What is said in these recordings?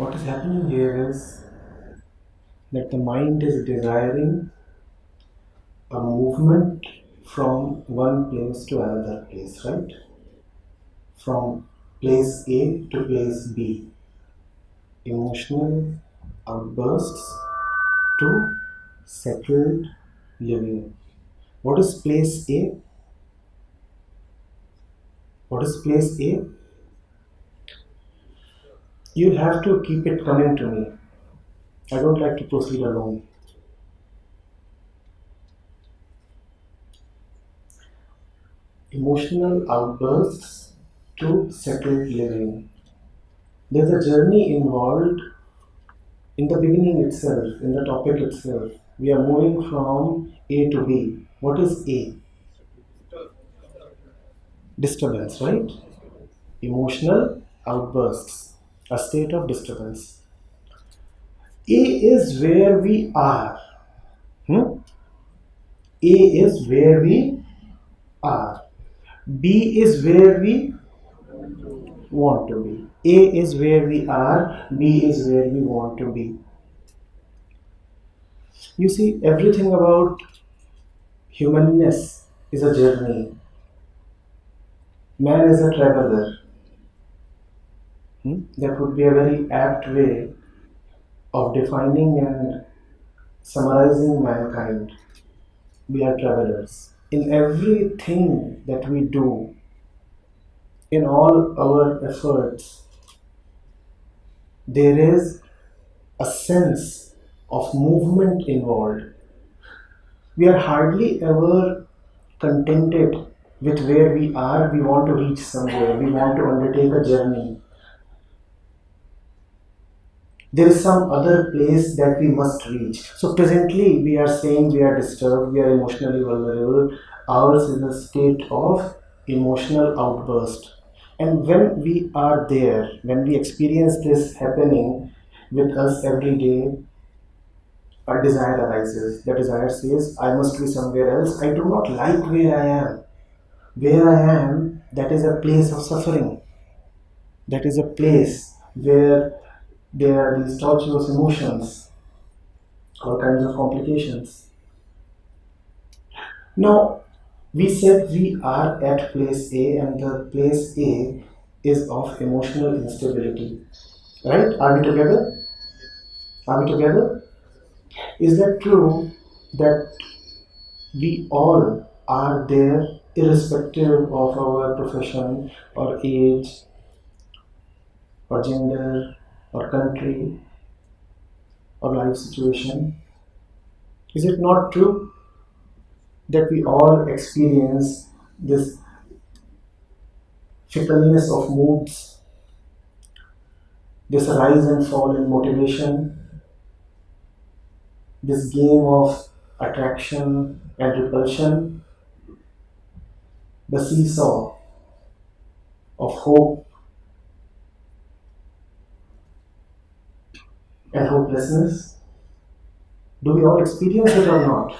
What is happening here is that the mind is desiring a movement from one place to another place, right? From place A to place B. Emotional outbursts to settled living. What is place A? What is place A? You have to keep it coming to me. I don't like to proceed alone. Emotional outbursts to settled living. There's a journey involved in the beginning itself, in the topic itself. We are moving from A to B. What is A? Disturbance, right? Emotional outbursts, a state of disturbance. A is where we are. Hmm? A is where we are. B is where we want to be. A is where we are, B is where we want to be. You see, everything about humanness is a journey. Man is a traveler. That would be a very apt way of defining and summarizing mankind. We are travelers. In everything that we do, in all our efforts, there is a sense of movement involved. We are hardly ever contented with where we are. We want to reach somewhere, we want to undertake a journey. There is some other place that we must reach. So, presently, we are saying we are disturbed, we are emotionally vulnerable. Ours is a state of emotional outburst. And when we are there, when we experience this happening with us every day, a desire arises. The desire says, I must be somewhere else. I do not like where I am. Where I am, that is a place of suffering. That is a place where there are these tortuous emotions, all kinds of complications. Now, we said we are at place A, and the place A is of emotional instability. Right? Are we together? Are we together? Is that true that we all are there irrespective of our profession or age or gender or country or life situation? Is it not true that we all experience this fickleness of moods, this rise and fall in motivation, this game of attraction and repulsion, the seesaw of hope and hopelessness? Do we all experience it or not?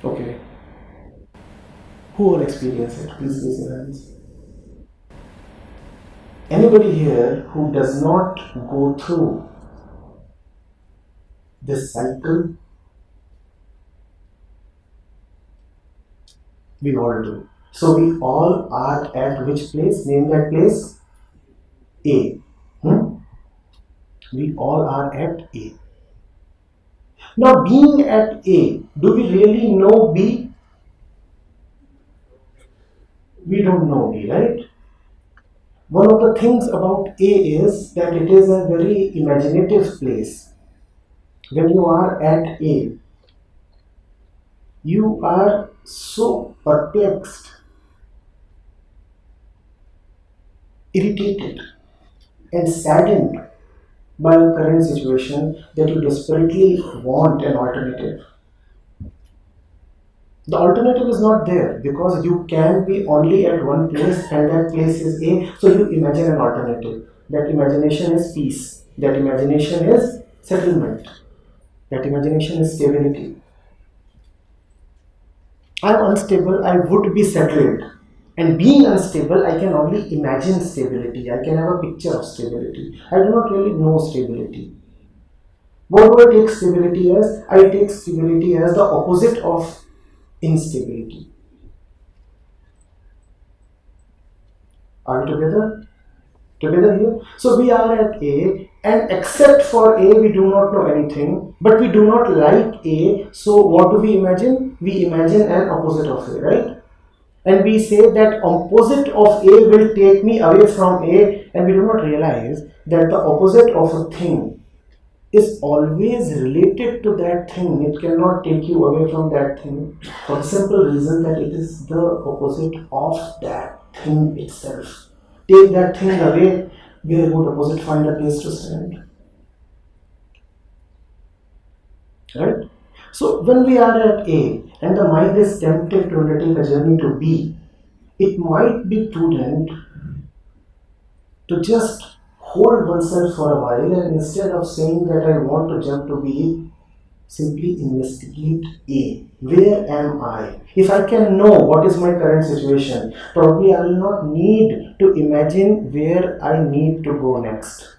Okay. Who all experience it? Please raise your hands. Anybody here who does not go through this cycle? We all do. So we all are at which place? Name that place. A. We all are at A. Now, being at A, do we really know B? We don't know B, right? One of the things about A is that it is a very imaginative place. When you are at A, you are so perplexed, irritated, and saddened by your current situation that you desperately want an alternative. The alternative is not there because you can be only at one place and that place is A, so you imagine an alternative. That imagination is peace, that imagination is settlement, that imagination is stability. I am unstable, I would be settled. And being unstable, I can only imagine stability. I can have a picture of stability. I do not really know stability. What do I take stability as? I take stability as the opposite of instability. Are we together? Together here? So we are at A, and except for A, we do not know anything, but we do not like A. So what do we imagine? We imagine an opposite of A, right? And we say that opposite of A will take me away from A, and we do not realize that the opposite of a thing is always related to that thing. It cannot take you away from that thing for the simple reason that it is the opposite of that thing itself. Take that thing away, where would opposite find a place to stand? Right? So when we are at A and the mind is tempted to undertake a journey to B, it might be prudent to just hold oneself for a while, and instead of saying that I want to jump to B, simply investigate A. Where am I? If I can know what is my current situation, probably I will not need to imagine where I need to go next.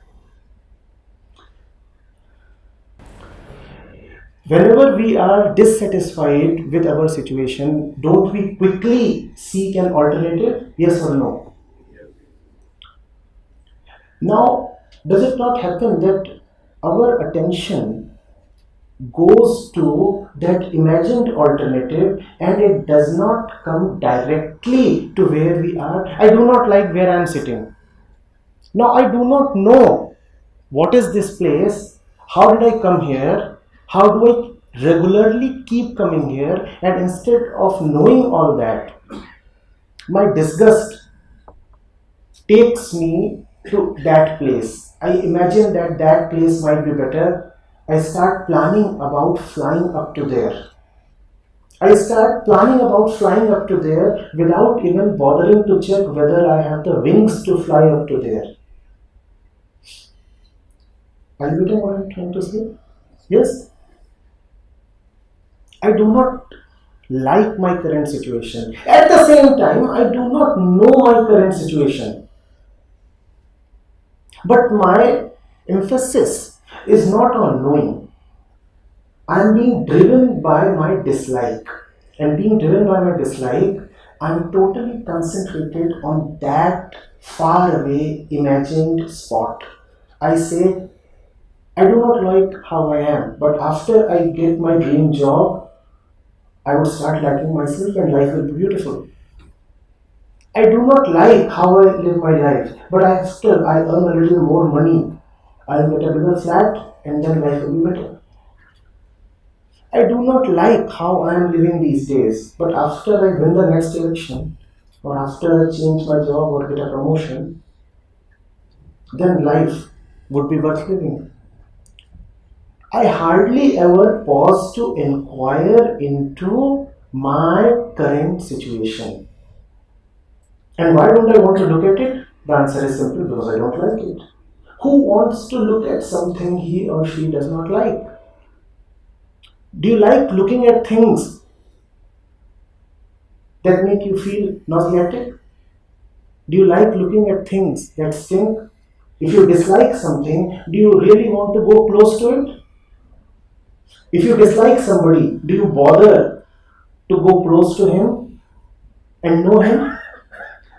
Whenever we are dissatisfied with our situation, don't we quickly seek an alternative? Yes or no? Now, does it not happen that our attention goes to that imagined alternative and it does not come directly to where we are? I do not like where I am sitting. Now, I do not know what is this place, how did I come here, how do I regularly keep coming here, and instead of knowing all that, my disgust takes me to that place. I imagine that that place might be better. I start planning about flying up to there. I start planning about flying up to there without even bothering to check whether I have the wings to fly up to there. Are you getting what I'm trying to say? Yes? I do not like my current situation. At the same time, I do not know my current situation. But my emphasis is not on knowing. I am being driven by my dislike. And being driven by my dislike, I am totally concentrated on that far away imagined spot. I say, I do not like how I am, but after I get my dream job, I would start liking myself and life will be beautiful. I do not like how I live my life, but after I earn a little more money, I'll get a bigger flat and then life will be better. I do not like how I am living these days, but after I win the next election, or after I change my job or get a promotion, then life would be worth living. I hardly ever pause to inquire into my current situation. And why don't I want to look at it? The answer is simple: because I don't like it. Who wants to look at something he or she does not like? Do you like looking at things that make you feel nauseatic? Do you like looking at things that stink? If you dislike something, do you really want to go close to it? If you dislike somebody, do you bother to go close to him and know him?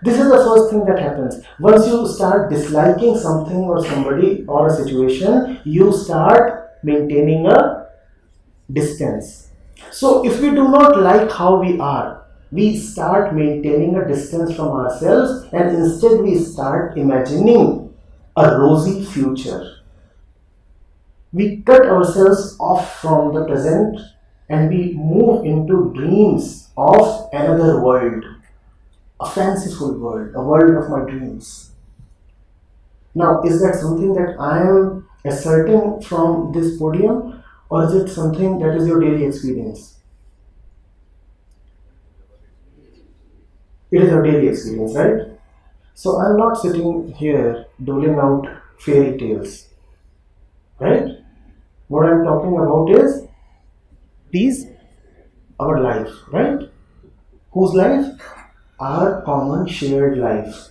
This is the first thing that happens. Once you start disliking something or somebody or a situation, you start maintaining a distance. So if we do not like how we are, we start maintaining a distance from ourselves, and instead we start imagining a rosy future. We cut ourselves off from the present and we move into dreams of another world, a fanciful world, a world of my dreams. Now, is that something that I am asserting from this podium, or is it something that is your daily experience? It is your daily experience, right? So I'm not sitting here doling out fairy tales, right? What I'm talking about is these our life, right? Whose life? our common shared life,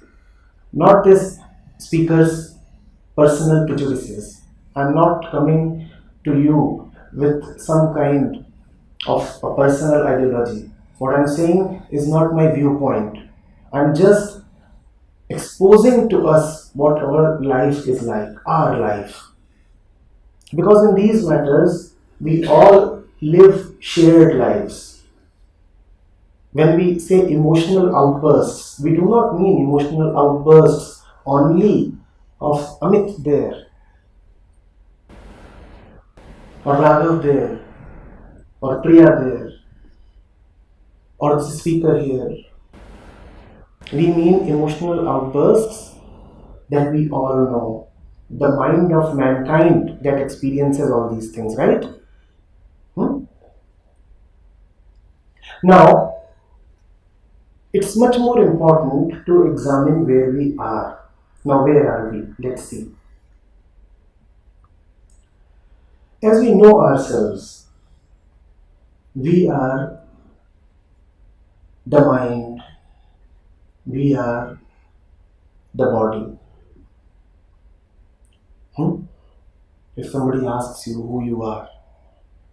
not this speaker's personal prejudices. I'm not coming to you with some kind of a personal ideology. What I'm saying is not my viewpoint. I'm just exposing to us what our life is like, our life. Because in these matters, we all live shared lives. When we say emotional outbursts, we do not mean emotional outbursts only of Amit there, or Raghav there, or Priya there, or the speaker here. We mean emotional outbursts that we all know. The mind of mankind that experiences all these things, right? Hmm? Now, it's much more important to examine where we are. Now, where are we? Let's see. As we know ourselves, we are the mind, we are the body. Hmm? If somebody asks you who you are,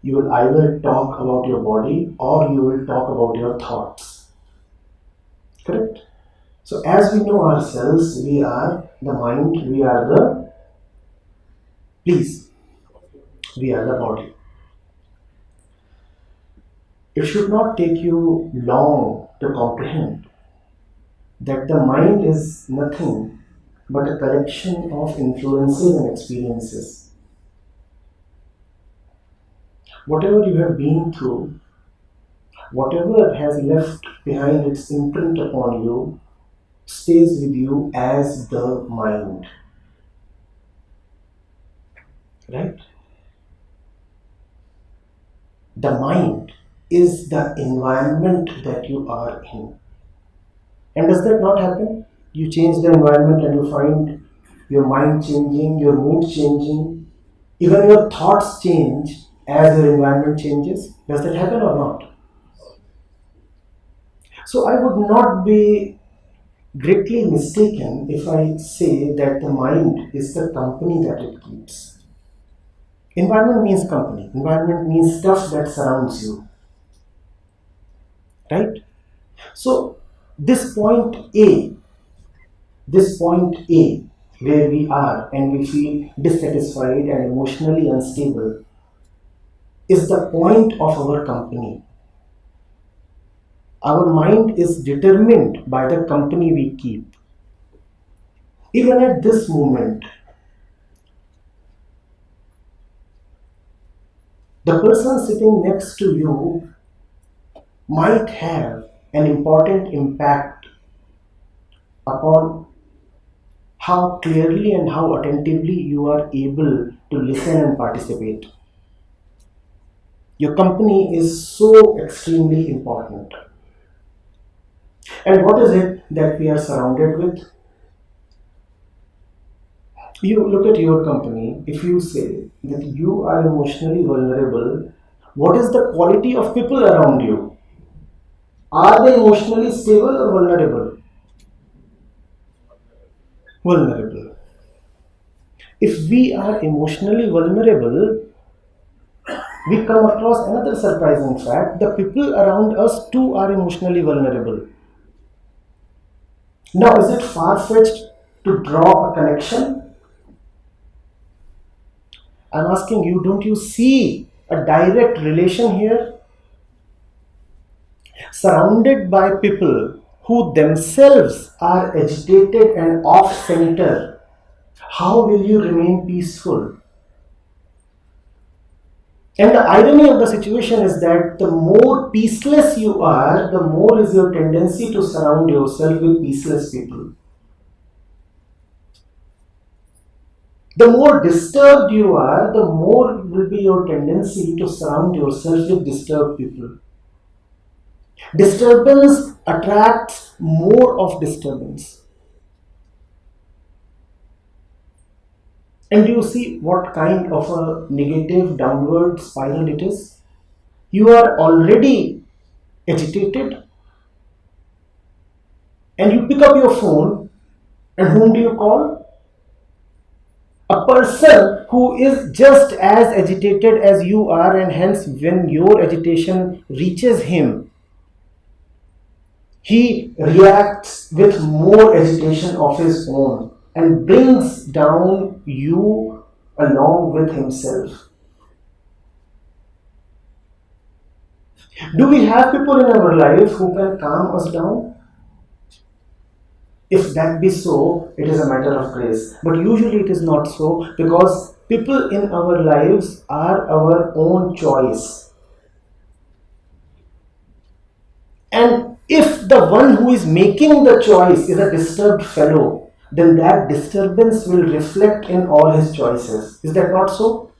you will either talk about your body or you will talk about your thoughts. Correct? So, as we know ourselves, we are the mind, we are the, please, we are the body. It should not take you long to comprehend that the mind is nothing but a collection of influences and experiences. Whatever you have been through, whatever has left behind its imprint upon you, stays with you as the mind. Right? The mind is the environment that you are in. And does that not happen? You change the environment and you find your mind changing, your mood changing, even your thoughts change as your environment changes. Does that happen or not? So I would not be greatly mistaken if I say that the mind is the company that it keeps. Environment means company. Environment means stuff that surrounds you. Right? So this point A, this point A, where we are and we feel dissatisfied and emotionally unstable, is the point of our company. Our mind is determined by the company we keep. Even at this moment, the person sitting next to you might have an important impact upon how clearly and how attentively you are able to listen and participate. Your company is so extremely important. And what is it that we are surrounded with? You look at your company, if you say that you are emotionally vulnerable, what is the quality of people around you? Are they emotionally stable or vulnerable? Vulnerable. If we are emotionally vulnerable, we come across another surprising fact: the people around us too are emotionally vulnerable. Now, is it far fetched to draw a connection? I'm asking you, don't you see a direct relation here? Surrounded by people who themselves are agitated and off center, how will you remain peaceful? And the irony of the situation is that the more peaceless you are, the more is your tendency to surround yourself with peaceless people. The more disturbed you are, the more will be your tendency to surround yourself with disturbed people. Disturbance attracts more of disturbance. And do you see what kind of a negative downward spiral it is? You are already agitated, And you pick up your phone, and whom do you call? A person who is just as agitated as you are, and hence, when your agitation reaches him, he reacts with more agitation of his own and brings down you along with himself. Do we have people in our life who can calm us down? If that be so, it is a matter of grace. But usually it is not so, because people in our lives are our own choice. And if the one who is making the choice is a disturbed fellow, then that disturbance will reflect in all his choices. Is that not so?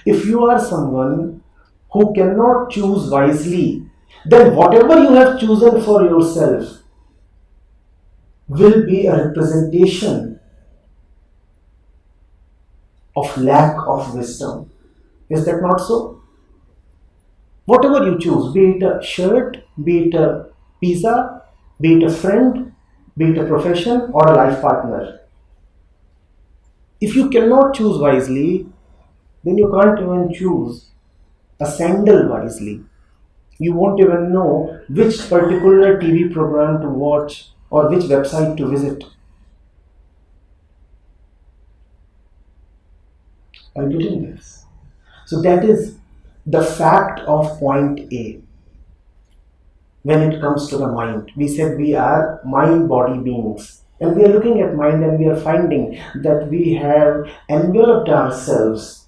If you are someone who cannot choose wisely, then whatever you have chosen for yourself will be a representation of lack of wisdom. Is that not so? Whatever you choose, be it a shirt, be it a pizza, be it a friend, be it a profession or a life partner, if you cannot choose wisely, then you can't even choose a sandal wisely. You won't even know which particular TV program to watch or which website to visit. Are you getting this? So that is the fact of point A. When it comes to the mind, we said we are mind body beings. And we are looking at mind and we are finding that we have enveloped ourselves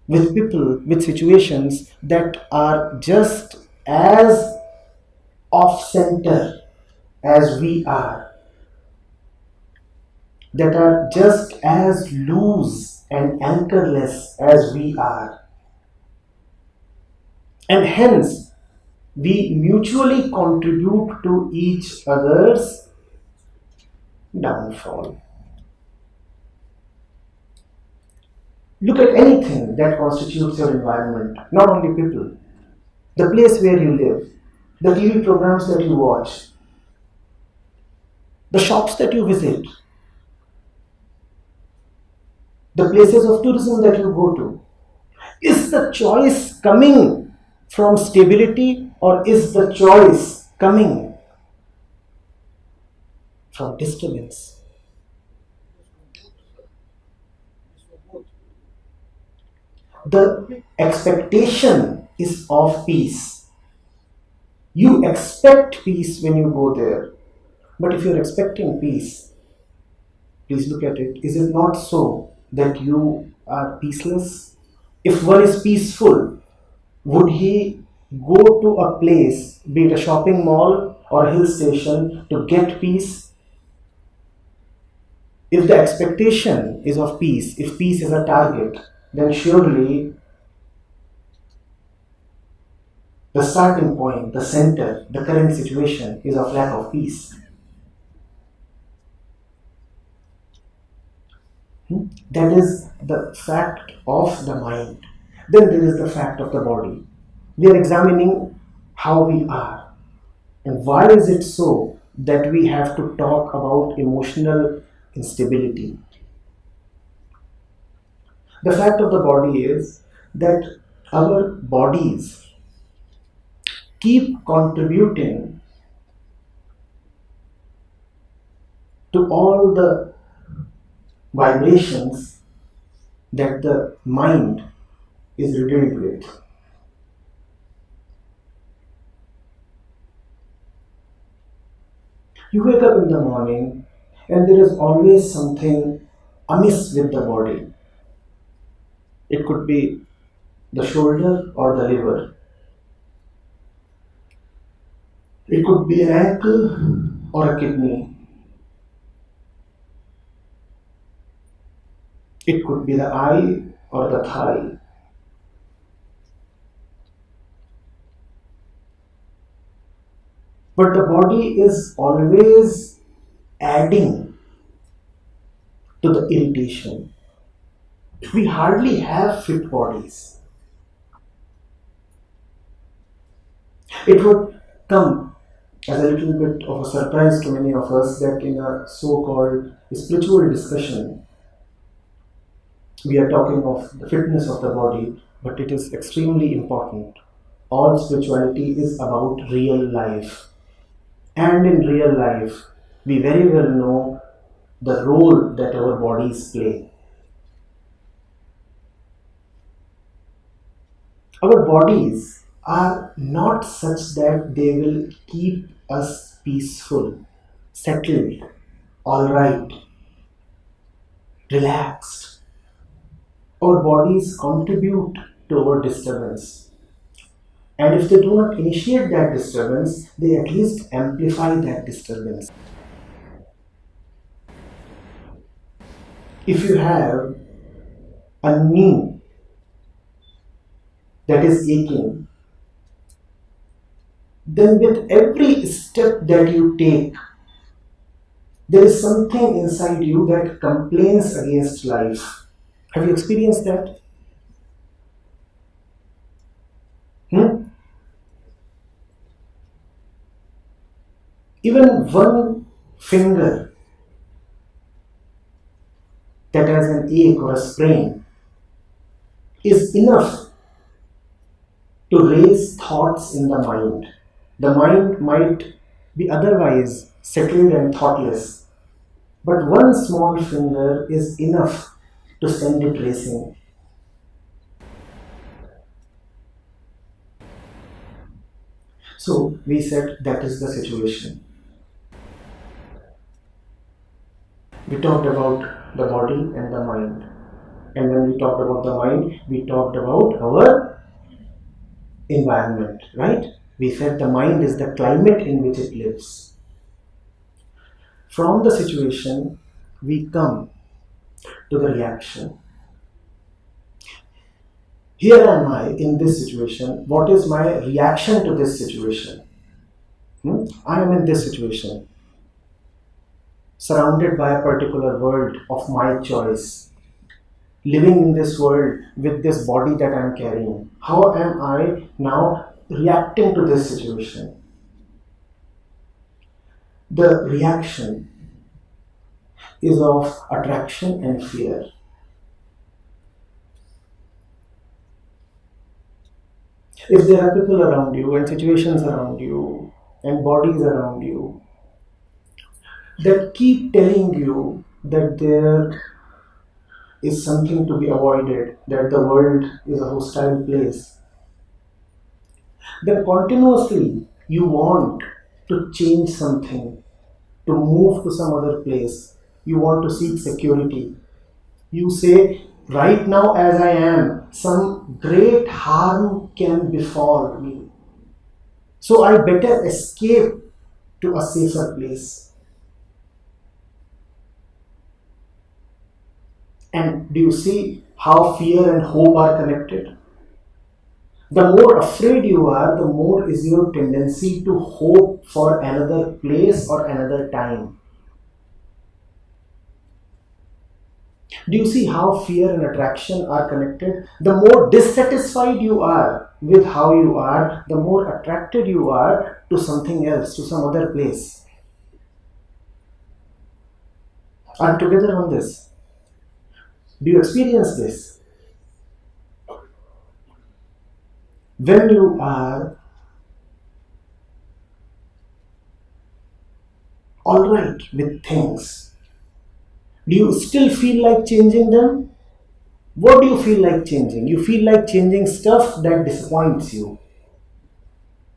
with people, with situations that are just as off center as we are, that are just as loose and anchorless as we are. And hence, we mutually contribute to each other's downfall. Look at anything that constitutes your environment, not only people, the place where you live, the TV programs that you watch, the shops that you visit, the places of tourism that you go to. Is the choice coming from stability or is the choice coming from disturbance? The expectation is of peace. You expect peace when you go there. But if you're expecting peace, please look at it. Is it not so that you are peaceless? If one is peaceful, would he go to a place, be it a shopping mall or a hill station, to get peace? If the expectation is of peace, if peace is a target, then surely the starting point, the center, the current situation is of lack of peace. That is the fact of the mind. Then there is the fact of the body. We are examining how we are. And why is it so that we have to talk about emotional instability? The fact of the body is that our bodies keep contributing to all the vibrations that the mind is riddled with. You wake up in the morning and there is always something amiss with the body. It could be the shoulder or the liver. It could be an ankle or a kidney. It could be the eye or the thigh. But the body is always adding to the irritation. We hardly have fit bodies. It would come as a little bit of a surprise to many of us that in a so-called spiritual discussion, we are talking of the fitness of the body, but it is extremely important. All spirituality is about real life. And in real life, we very well know the role that our bodies play. Our bodies are not such that they will keep us peaceful, settled, alright, relaxed. Our bodies contribute to our disturbance. And if they do not initiate that disturbance, they at least amplify that disturbance. If you have a knee that is aching, then with every step that you take, there is something inside you that complains against life. Have you experienced that? Hmm? Even one finger that has an ache or a sprain is enough to raise thoughts in the mind. The mind might be otherwise settled and thoughtless, but one small finger is enough to send it racing. So we said that is the situation. We talked about the body and the mind. And when we talked about the mind, we talked about our environment, right? We said the mind is the climate in which it lives. From the situation, we come to the reaction. Here am I in this situation. What is my reaction to this situation? I am in this situation, surrounded by a particular world of my choice, living in this world with this body that I am carrying. How am I now reacting to this situation? The reaction is of attraction and fear. If there are people around you and situations around you and bodies around you that keep telling you that there is something to be avoided, that the world is a hostile place, then continuously you want to change something, to move to some other place, you want to seek security. You say, right now as I am, some great harm can befall me. So I better escape to a safer place. And do you see how fear and hope are connected? The more afraid you are, the more is your tendency to hope for another place or another time. Do you see how fear and attraction are connected? The more dissatisfied you are with how you are, the more attracted you are to something else, to some other place. Are we together on this? Do you experience this? When you are alright with things, do you still feel like changing them? What do you feel like changing? You feel like changing stuff that disappoints you.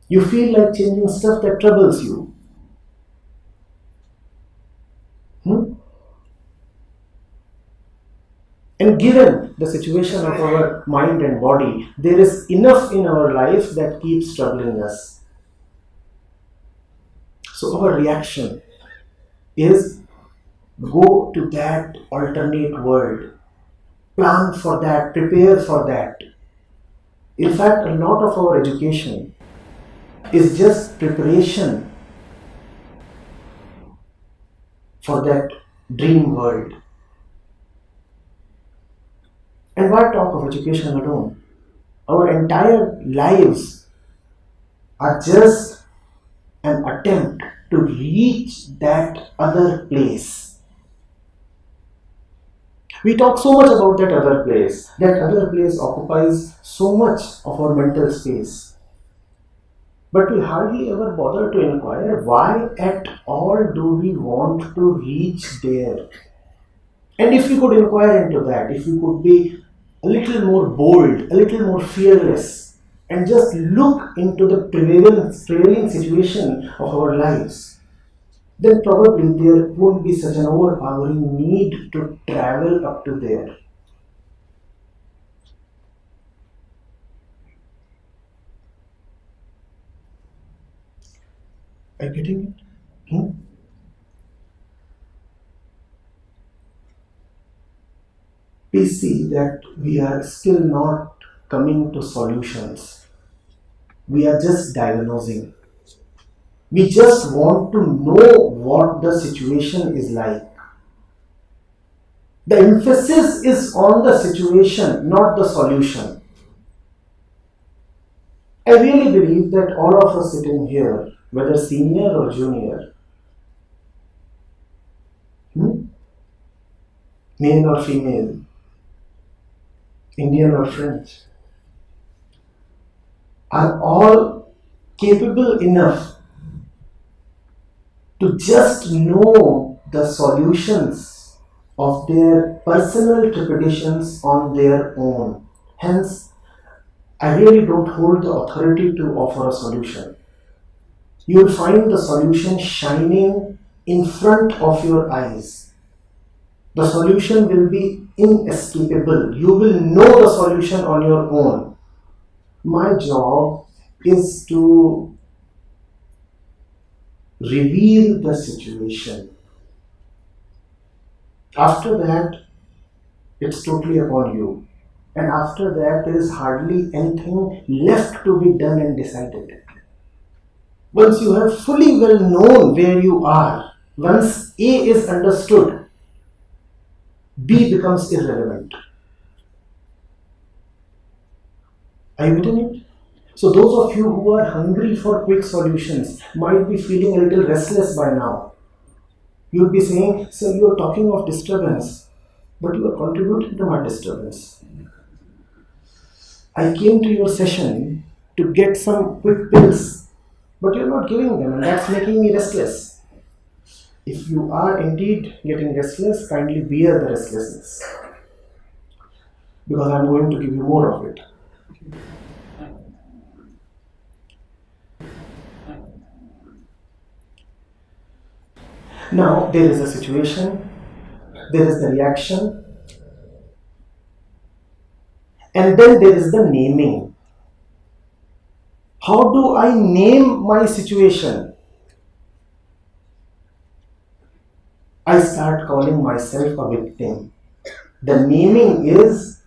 You feel like changing stuff that troubles you. Hmm? And given the situation of our mind and body, there is enough in our life that keeps troubling us. So our reaction is go to that alternate world. Plan for that, prepare for that. In fact, a lot of our education is just preparation for that dream world. And why talk of education alone? Our entire lives are just an attempt to reach that other place. We talk so much about that other place. That other place occupies so much of our mental space. But we hardly ever bother to inquire why at all do we want to reach there. And if we could inquire into that, if we could be a little more bold, a little more fearless, and just look into the prevailing situation of our lives, then probably there won't be such an overpowering need to travel up to there. Are you getting it? We see that we are still not coming to solutions. We are just diagnosing. We just want to know what the situation is like. The emphasis is on the situation, not the solution. I really believe that all of us sitting here, whether senior or junior, male or female, Indian or French, are all capable enough to just know the solutions of their personal trepidations on their own. Hence, I really don't hold the authority to offer a solution. You will find the solution shining in front of your eyes. The solution will be inescapable. You will know the solution on your own. My job is to reveal the situation. After that, it's totally upon you. And after that, there is hardly anything left to be done and decided. Once you have fully well known where you are, once A is understood, B becomes irrelevant. Are you getting it? So those of you who are hungry for quick solutions might be feeling a little restless by now. You'll be saying, sir, you are talking of disturbance, but you are contributing to my disturbance. I came to your session to get some quick pills, but you're not giving them, and that's making me restless. If you are indeed getting restless, kindly bear the restlessness, because I'm going to give you more of it. Now, there is a situation, there is the reaction, and then there is the naming. How do I name my situation? I start calling myself a victim. The naming is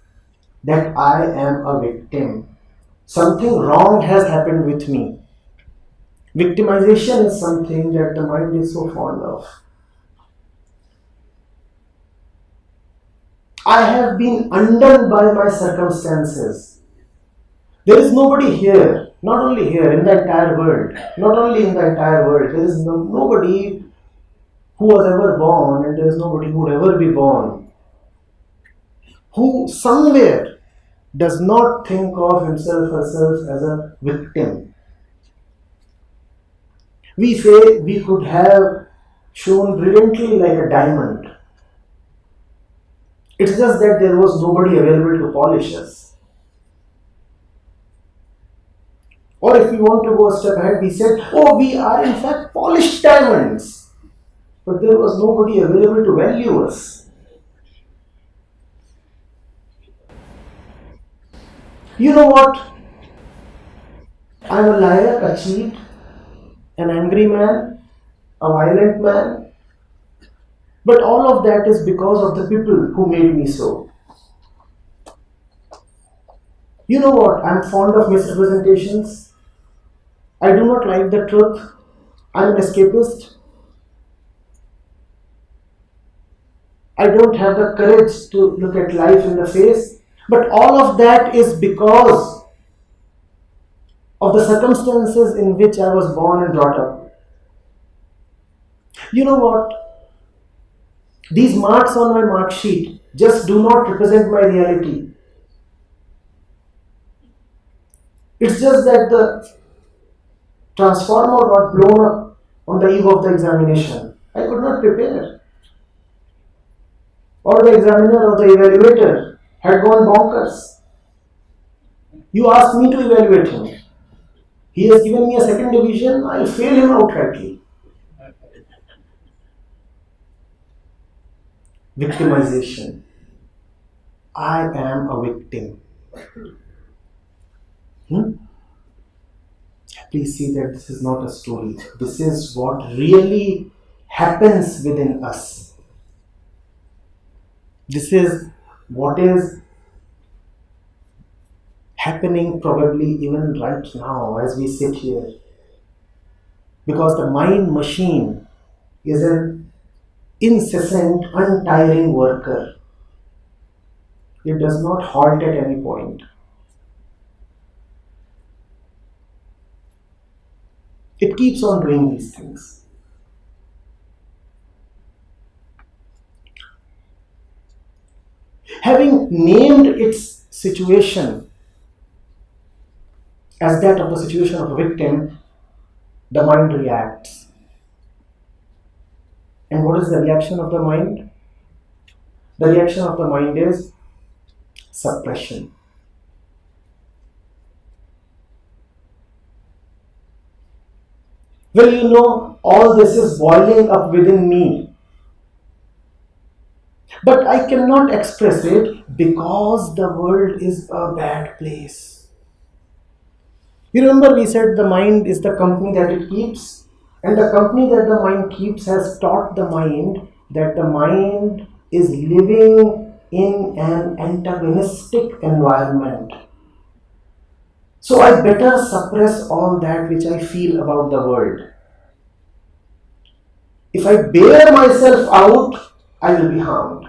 that I am a victim. Something wrong has happened with me. Victimization is something that the mind is so fond of. I have been undone by my circumstances. There is nobody here, not only here, in the entire world, not only in the entire world, there is nobody who was ever born, and there is nobody who would ever be born, who somewhere does not think of himself or herself as a victim. We say we could have shone brilliantly like a diamond. It's just that there was nobody available to polish us. Or if we want to go a step ahead, we said, oh, we are in fact polished diamonds. But there was nobody available to value us. You know what? I'm a liar, a cheat, an angry man, a violent man. But all of that is because of the people who made me so. You know what? I'm fond of misrepresentations. I do not like the truth. I'm an escapist. I don't have the courage to look at life in the face. But all of that is because of the circumstances in which I was born and brought up. You know what? These marks on my mark sheet just do not represent my reality. It's just that the transformer got blown up on the eve of the examination. I could not prepare. Or the examiner or the evaluator had gone bonkers. You asked me to evaluate him. He has given me a second division, I'll fail him outrightly. Victimization. I am a victim. Hmm? Please see that this is not a story. This is what really happens within us. This is what is happening probably even right now as we sit here. Because the mind machine is an incessant, untiring worker. It does not halt at any point. It keeps on doing these things. Having named its situation as that of the situation of a victim, the mind reacts. And what is the reaction of the mind? The reaction of the mind is suppression. Well, you know, all this is boiling up within me. But I cannot express it because the world is a bad place. You remember we said the mind is the company that it keeps? And the company that the mind keeps has taught the mind that the mind is living in an antagonistic environment. So I better suppress all that which I feel about the world. If I bear myself out, I will be harmed.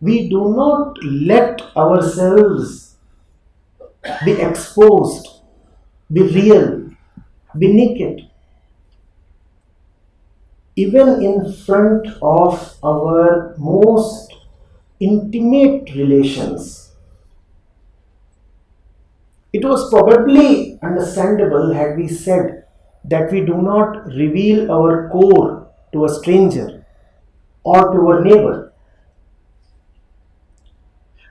We do not let ourselves be exposed, be real, be naked. Even in front of our most intimate relations. It was probably understandable had we said that we do not reveal our core to a stranger or to our neighbor.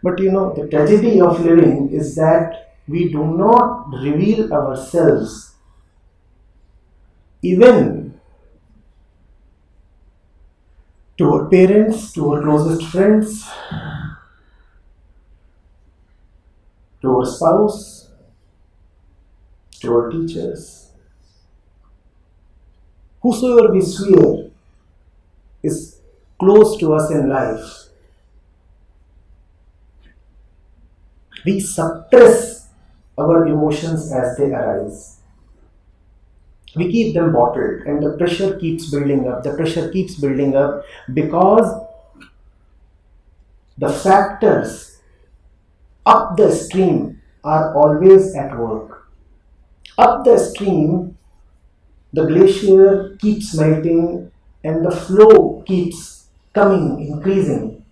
But you know, the tragedy of living is that we do not reveal ourselves even to our parents, to our closest friends, to our spouse, to our teachers. Whosoever we swear is close to us in life, we suppress our emotions as they arise. We keep them bottled and the pressure keeps building up. The pressure keeps building up because the factors up the stream are always at work. Up the stream, the glacier keeps melting and the flow keeps coming, increasing.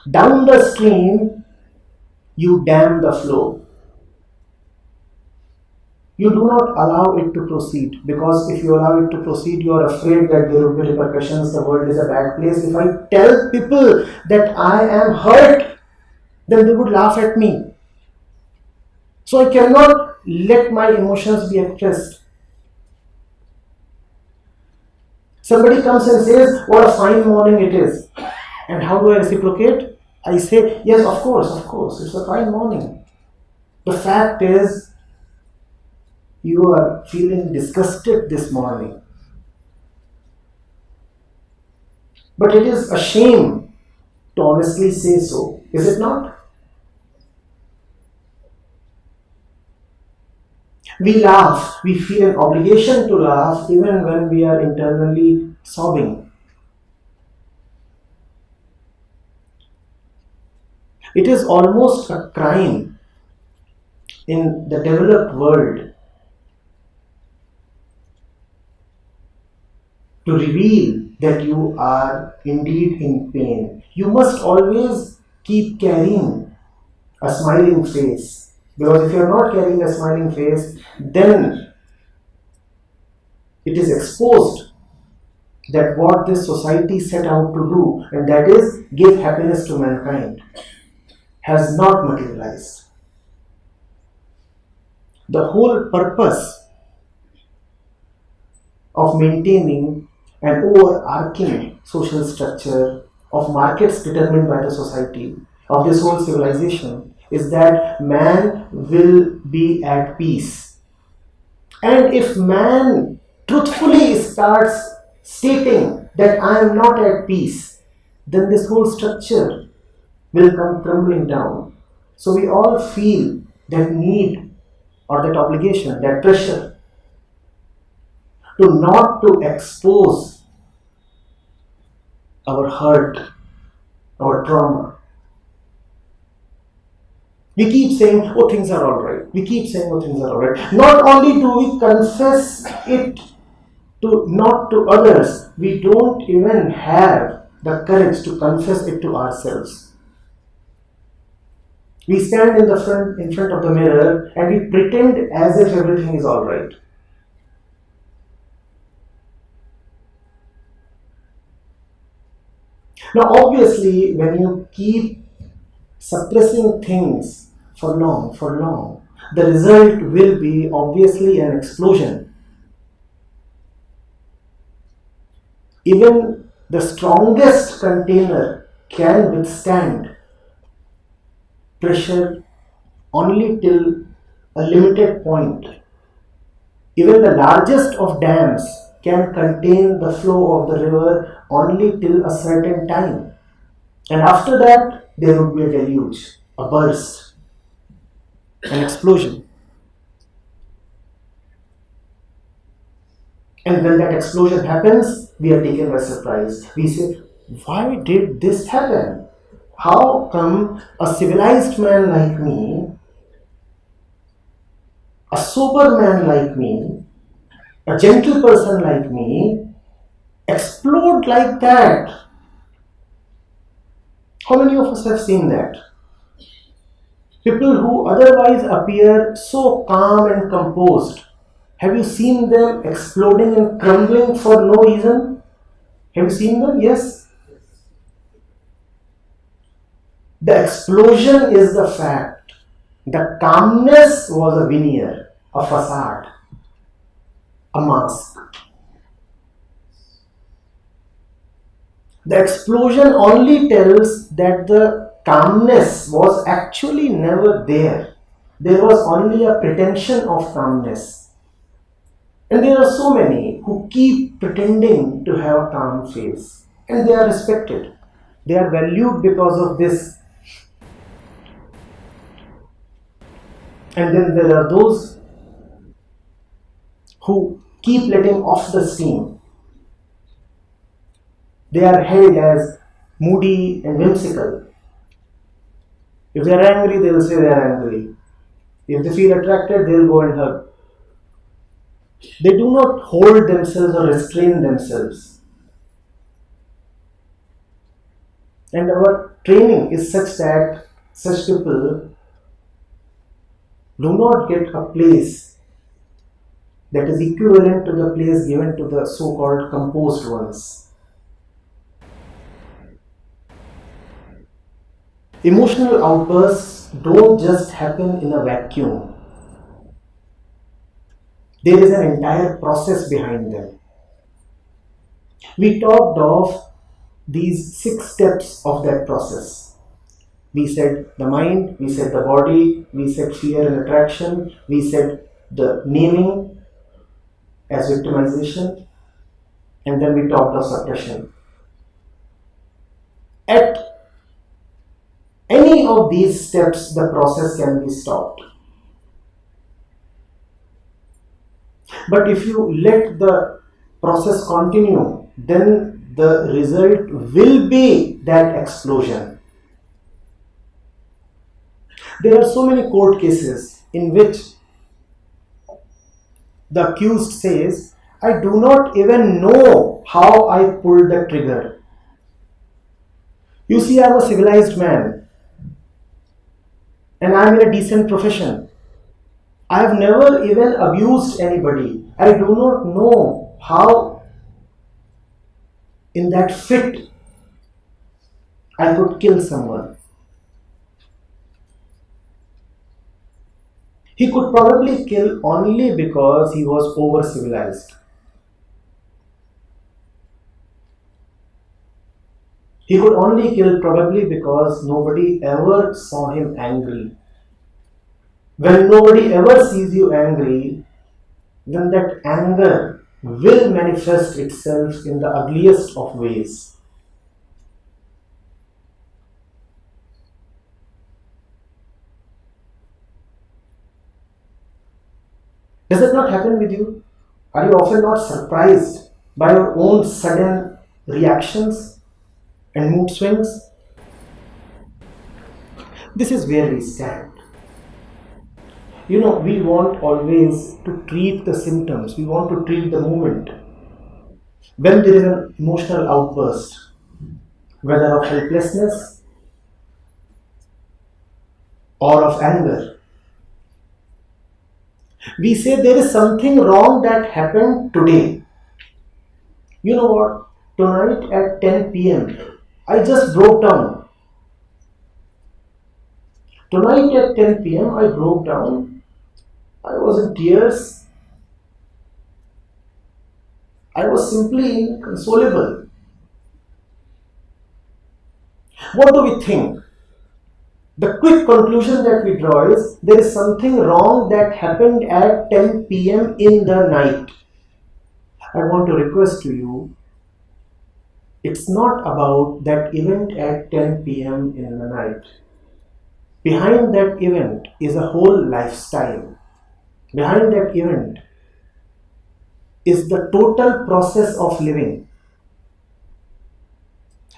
Down the stream, you dam the flow. You do not allow it to proceed because if you allow it to proceed, you are afraid that there will be repercussions, the world is a bad place. If I tell people that I am hurt, then they would laugh at me. So I cannot let my emotions be expressed. Somebody comes and says, what a fine morning it is. And how do I reciprocate? I say, yes, of course, it's a fine morning. The fact is, you are feeling disgusted this morning. But it is a shame to honestly say so, is it not? We laugh, we feel an obligation to laugh even when we are internally sobbing. It is almost a crime in the developed world to reveal that you are indeed in pain. You must always keep carrying a smiling face. Because if you are not carrying a smiling face, then it is exposed that what this society set out to do, and that is give happiness to mankind, has not materialized. The whole purpose of maintaining an overarching social structure of markets determined by the society, of this whole civilization, is that man will be at peace. And if man truthfully starts stating that I am not at peace, then this whole structure will come crumbling down. So we all feel that need or that obligation, that pressure to not to expose our hurt, our trauma. We keep saying, oh, things are alright. We keep saying, oh, things are alright. Not only do we confess it not to others, we don't even have the courage to confess it to ourselves. We stand in front of the mirror and we pretend as if everything is alright. Now, obviously, when you keep suppressing things for long, the result will be obviously an explosion. Even the strongest container can withstand pressure only till a limited point. Even the largest of dams can contain the flow of the river only till a certain time. And after that, there would be a deluge, a burst, an explosion. And when that explosion happens, we are taken by surprise. We say, why did this happen? How come a civilized man like me, a sober man like me, a gentle person like me, explode like that? How many of us have seen that? People who otherwise appear so calm and composed, have you seen them exploding and crumbling for no reason? Have you seen them? Yes. The explosion is the fact. The calmness was a veneer, a facade, a mask. The explosion only tells that the calmness was actually never there. There was only a pretension of calmness. And there are so many who keep pretending to have a calm face. And they are respected. They are valued because of this. And then there are those who keep letting off the steam. They are held as moody and whimsical. If they are angry, they will say they are angry. If they feel attracted, they will go and hug. They do not hold themselves or restrain themselves. And our training is such that such people do not get a place that is equivalent to the place given to the so-called composed ones. Emotional outbursts don't just happen in a vacuum. There is an entire process behind them. We talked of these 6 steps of that process. We said the mind, we said the body, we said fear and attraction, we said the naming as victimization, and then we talked of suppression. At any of these steps, the process can be stopped. But if you let the process continue, then the result will be that explosion. There are so many court cases in which the accused says, I do not even know how I pulled the trigger. You see, I'm a civilized man and I'm in a decent profession. I have never even abused anybody. I do not know how, in that fit, I could kill someone. He could probably kill only because he was over civilized. He could only kill probably because nobody ever saw him angry. When nobody ever sees you angry, then that anger will manifest itself in the ugliest of ways. Does it not happen with you? Are you often not surprised by your own sudden reactions and mood swings? This is where we stand. We want always to treat the symptoms, we want to treat the moment. When there is an emotional outburst, whether of helplessness or of anger, we say there is something wrong that happened today. You know what? Tonight at 10 p.m., I just broke down. Tonight at 10 p.m., I broke down. I was in tears. I was simply inconsolable. What do we think? The quick conclusion that we draw is there is something wrong that happened at 10 p.m. in the night. I want to request to you, it's not about that event at 10 p.m. in the night. Behind that event is a whole lifestyle. Behind that event is the total process of living.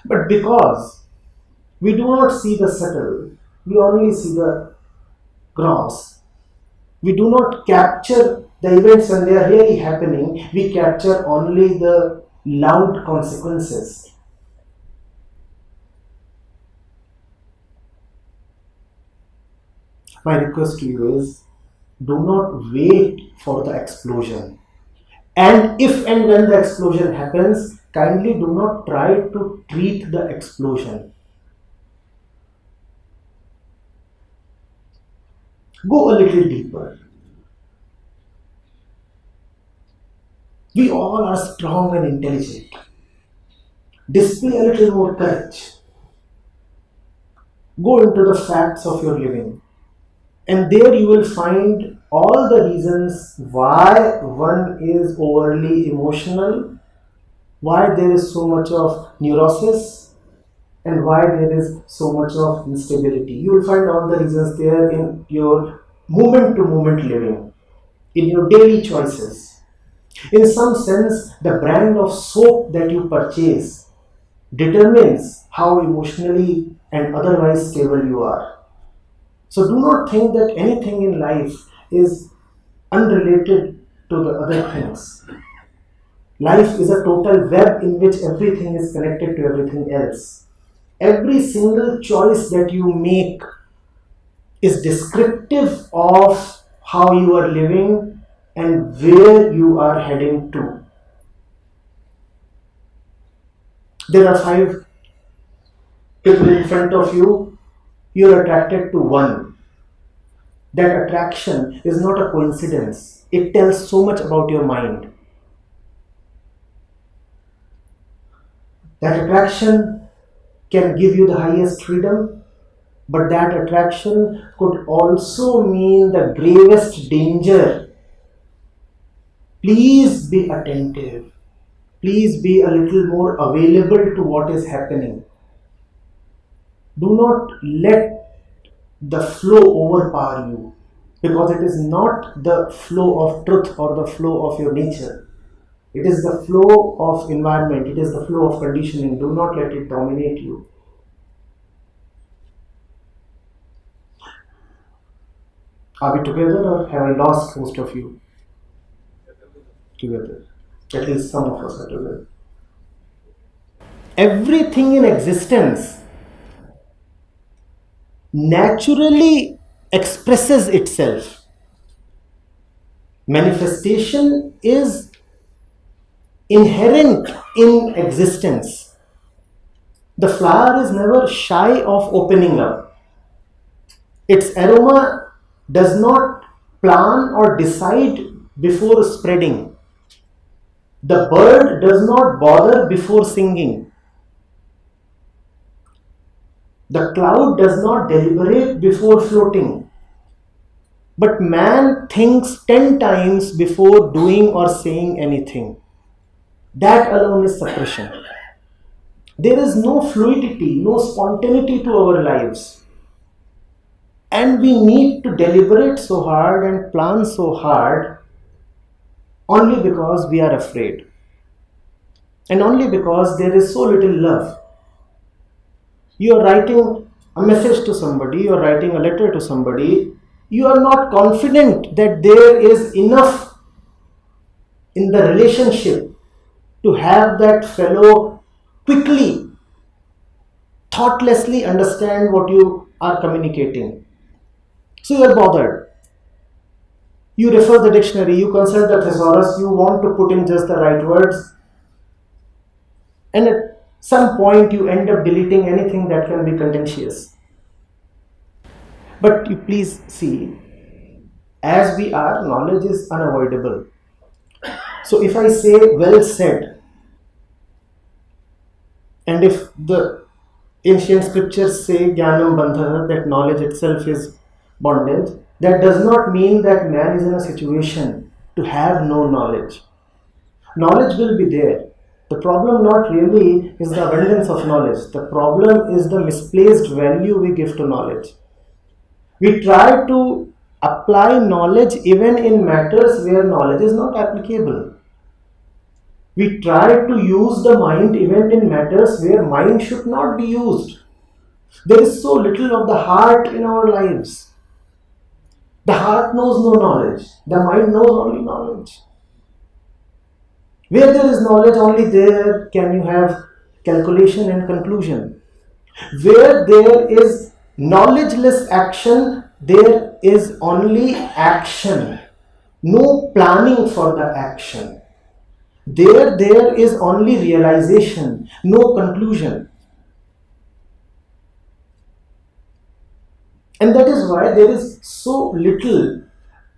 But because we do not see the subtle, we only see the gross. We do not capture the events when they are really happening, we capture only the loud consequences. My request to you is do not wait for the explosion. And if and when the explosion happens, kindly do not try to treat the explosion. Go a little deeper. We all are strong and intelligent. Display a little more courage. Go into the facts of your living. And there you will find all the reasons why one is overly emotional, why there is so much of neurosis, and why there is so much of instability. You will find all the reasons there in your moment to moment living, in your daily choices. In some sense, the brand of soap that you purchase determines how emotionally and otherwise stable you are. So do not think that anything in life is unrelated to the other things. Life is a total web in which everything is connected to everything else. Every single choice that you make is descriptive of how you are living and where you are heading to. There are 5 people in front of you. You are attracted to one. That attraction is not a coincidence. It tells so much about your mind. That attraction can give you the highest freedom, but that attraction could also mean the gravest danger. Please be attentive. Please be a little more available to what is happening. Do not let the flow overpower you, because it is not the flow of truth or the flow of your nature. It is the flow of environment, it is the flow of conditioning. Do not let it dominate you. Are we together or have I lost most of you? Together. At least some of us are together. Everything in existence naturally expresses itself. Manifestation is inherent in existence. The flower is never shy of opening up. Its aroma does not plan or decide before spreading. The bird does not bother before singing. The cloud does not deliberate before floating. But man thinks 10 times before doing or saying anything. That alone is suppression. There is no fluidity, no spontaneity to our lives. And we need to deliberate so hard and plan so hard only because we are afraid. And only because there is so little love. You are writing a message to somebody, you are writing a letter to somebody, you are not confident that there is enough in the relationship to have that fellow quickly, thoughtlessly understand what you are communicating. So you are bothered. You refer the dictionary, you consult the thesaurus, you want to put in just the right words, and at some point you end up deleting anything that can be contentious. But you please see, as we are, knowledge is unavoidable. So if I say well said, and if the ancient scriptures say jnanam bandha, that knowledge itself is bondage, that does not mean that man is in a situation to have no knowledge. Knowledge will be there. The problem not really is the abundance of knowledge. The problem is the misplaced value we give to knowledge. We try to apply knowledge even in matters where knowledge is not applicable. We try to use the mind even in matters where mind should not be used. There is so little of the heart in our lives. The heart knows no knowledge. The mind knows only knowledge. Where there is knowledge, only there can you have calculation and conclusion. Where there is knowledgeless action, there is only action. No planning for the action. There is only realization, no conclusion. And that is why there is so little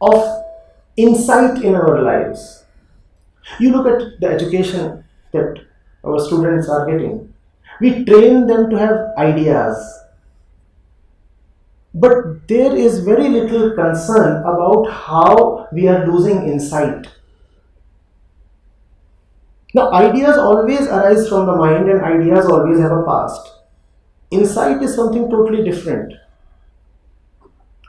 of insight in our lives. You look at the education that our students are getting. We train them to have ideas. But there is very little concern about how we are losing insight. Now, ideas always arise from the mind and ideas always have a past. Insight is something totally different.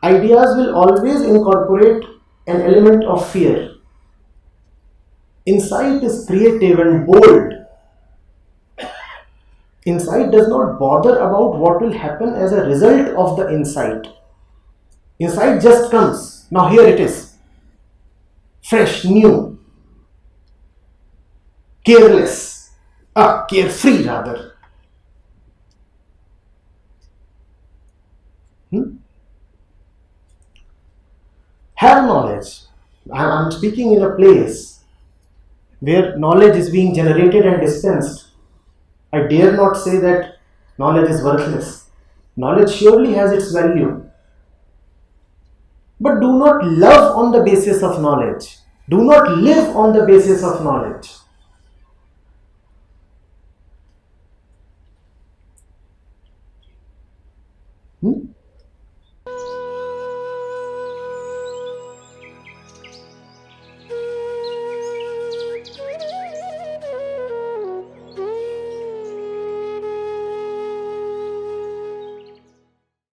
Ideas will always incorporate an element of fear. Insight is creative and bold. Insight does not bother about what will happen as a result of the insight. Insight just comes. Now here it is. Fresh, new. Careless. Carefree rather. Have knowledge. I am speaking in a place where knowledge is being generated and dispensed. I dare not say that knowledge is worthless. Knowledge surely has its value. But do not love on the basis of knowledge. Do not live on the basis of knowledge.